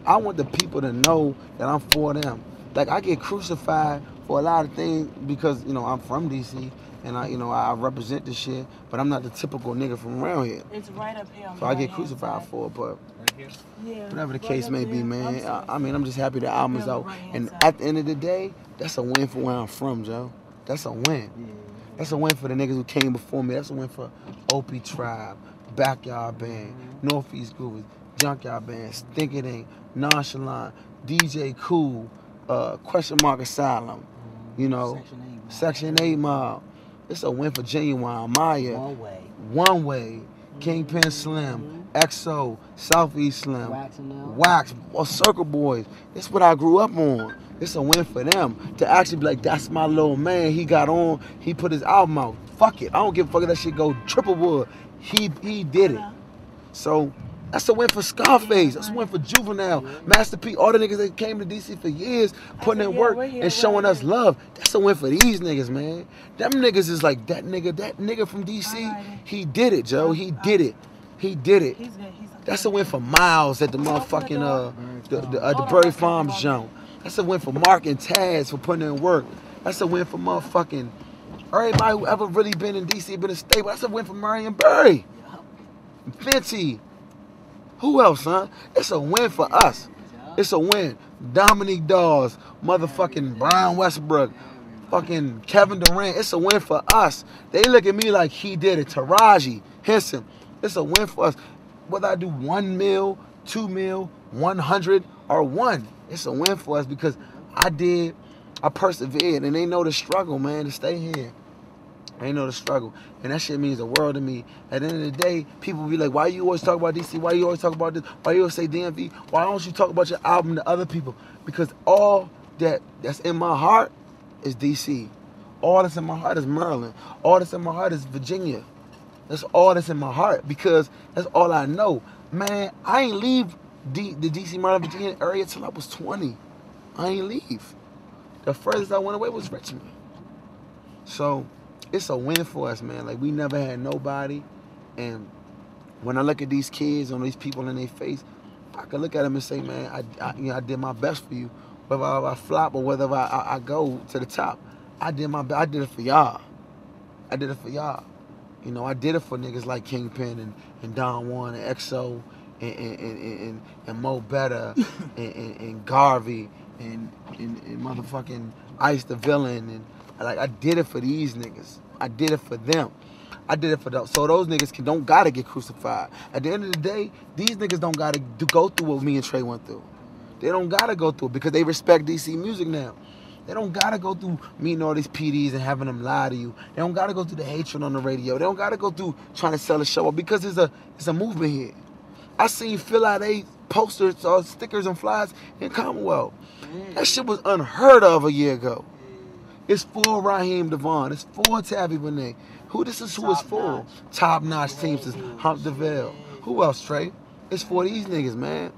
I want the people to know that I'm for them. Like I get crucified for a lot of things because I'm from DC and I represent this shit, but I'm not the typical nigga from around here. It's right up here. So I get crucified for it, but Right here? Yeah. whatever the right case may be, there. man. I'm just happy the album is out, and side. at the end of the day, that's a win for where I'm from, Joe. That's a win. That's a win for the niggas who came before me. That's a win for OP Tribe, Backyard Band, Northeast Groovers, Junkyard Band, Stink It Ain't, Nonchalant, DJ Cool, Question Mark Asylum, Section 8 Mob. It's a win for Genuine, Maya, One Way, Kingpin Slim, XO, Southeast Slim, Wax, or Circle Boys. It's what I grew up on. It's a win for them to actually be like, that's my little man. He got on, he put his album out. Fuck it. I don't give a fuck if that shit go triple wood. He did it. So that's a win for Scarface. That's a win for Juvenile, Master P, all the niggas that came to DC for years, putting in work and showing us love. That's a win for these niggas, man. Them niggas is like that nigga from DC. He did it, Joe. He did it. He did it. That's a win for Miles at the motherfucking the Berry Farms jump. That's a win for Mark and Taz for putting in work. That's a win for motherfucking everybody who ever really been in DC, been a stable. That's a win for Marion Berry. Fenty. Who else, huh? It's a win for us. It's a win. Dominique Dawes, motherfucking Brian Westbrook, fucking Kevin Durant. It's a win for us. They look at me like he did it. Taraji Henson. It's a win for us. Whether I do 1 mil, 2 mil, 100, or 1, it's a win for us because I persevered, and they know the struggle, man, to stay here. They know the struggle, and that shit means the world to me. At the end of the day, people be like, why you always talk about DC? Why you always talk about this? Why you always say DMV? Why don't you talk about your album to other people? Because all that's in my heart is DC. All that's in my heart is Maryland. All that's in my heart is Virginia. That's all that's in my heart because that's all I know. Man, I ain't leave the DC, Maryland, Virginia area till I was 20. I ain't leave. The furthest I went away was Richmond. So it's a win for us, man. Like, we never had nobody. And when I look at these kids and these people in their face, I can look at them and say, man, I did my best for you. Whether I flop or whether I go to the top, I did my best. I did it for y'all. I did it for y'all. I did it for niggas like Kingpin and Don Juan and XO and Mo Better and Garvey and motherfucking Ice the Villain. And like, I did it for these niggas. I did it for them. I did it for them. So those niggas don't gotta get crucified. At the end of the day, these niggas don't gotta go through what me and Trey went through. They don't gotta go through it because they respect DC music now. They don't gotta go through meeting all these PDs and having them lie to you. They don't gotta go through the hatred on the radio. They don't gotta go through trying to sell a show because it's a movement here. I seen Phil out posters or stickers and flyers in Commonwealth. That shit was unheard of a year ago. It's for Raheem Devon. It's for Tabby Bonet. This is who it's for. Top notch teams. Hump DeVille. Who else, Trey? It's for these niggas, man.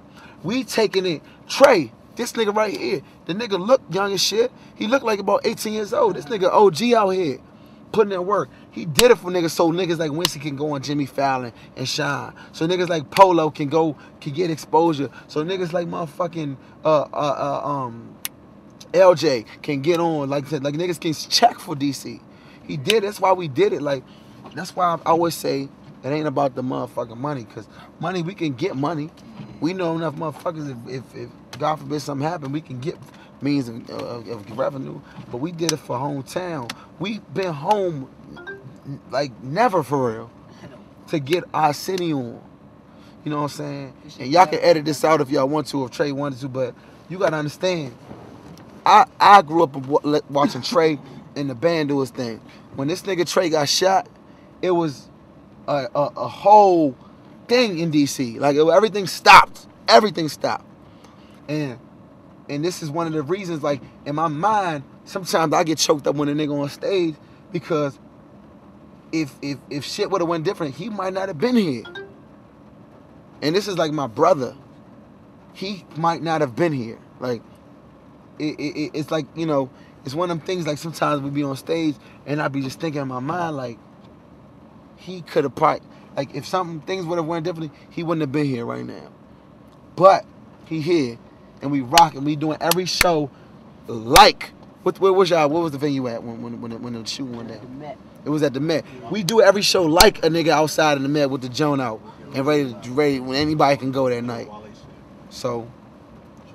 We taking it. Trey, this nigga right here. The nigga look young as shit. He look like about 18 years old. This nigga OG out here putting in work. He did it for niggas so niggas like Winston can go on Jimmy Fallon and shine. So niggas like Polo can get exposure. So niggas like motherfucking LJ can get on. Like niggas can check for DC. He did it. That's why we did it. Like, that's why I always say it ain't about the motherfucking money. Because money, we can get money. We know enough motherfuckers if God forbid something happen, we can get means of revenue. But we did it for hometown. We been home like never for real to get our city on. You know what I'm saying? And y'all can edit this out if y'all want to, if Trey wanted to, but you gotta understand. I grew up watching Trey and the band do his thing. When this nigga Trey got shot, it was a whole thing in DC. Like, everything stopped. Everything stopped. And this is one of the reasons, like, in my mind, sometimes I get choked up when a nigga on stage because if shit would have went different, he might not have been here. And this is like my brother. He might not have been here. Like, it's like, it's one of them things, like, sometimes we be on stage and I be just thinking in my mind, like, he could have probably, like, if things would have went differently, he wouldn't have been here right now. But he here, and we rocking. We doing every show like. What was the venue at when the shoot went there? The Met. It was at the Met. We do every show like a nigga outside in the Met with the joint out and ready when anybody can go that night. So,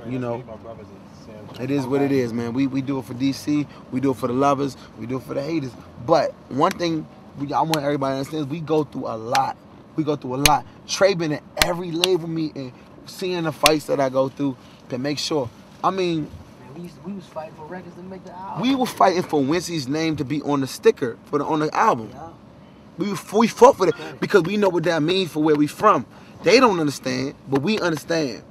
you know, it is what it is, man. We do it for DC. We do it for the lovers. We do it for the haters. But one thing I want everybody to understand is we go through a lot. We go through a lot. Trey been at every label meeting, seeing the fights that I go through to make sure. I mean, we was fighting for records to make the album. We were fighting for Wincy's name to be on the sticker on the album. Yeah. We fought for it because we know what that means for where we from. They don't understand, but we understand.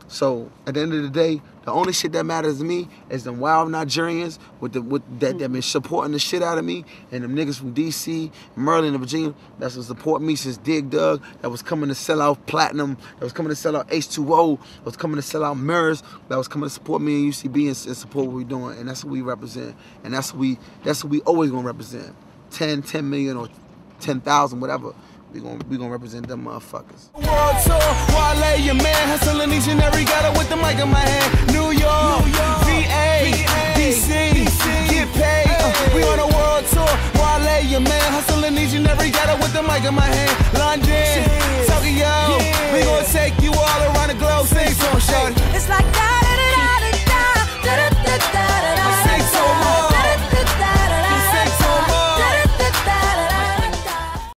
So at the end of the day, the only shit that matters to me is them wild Nigerians that been supporting the shit out of me, and them niggas from DC, Maryland, and Virginia that's been supporting me since Dig Dug, that was coming to sell out Platinum, that was coming to sell out H2O, that was coming to sell out Mirrors, that was coming to support me and UCB and support what we're doing, and that's what we represent, and that's what we always gonna represent. 10 million or 10,000, whatever. We gonna represent them motherfuckers. World tour, Wale, your man, hustling each and every got with the mic in my hand. New York, VA, DC, get paid. We on a world tour, Wale, your man, hustling each and every got with the mic in my hand.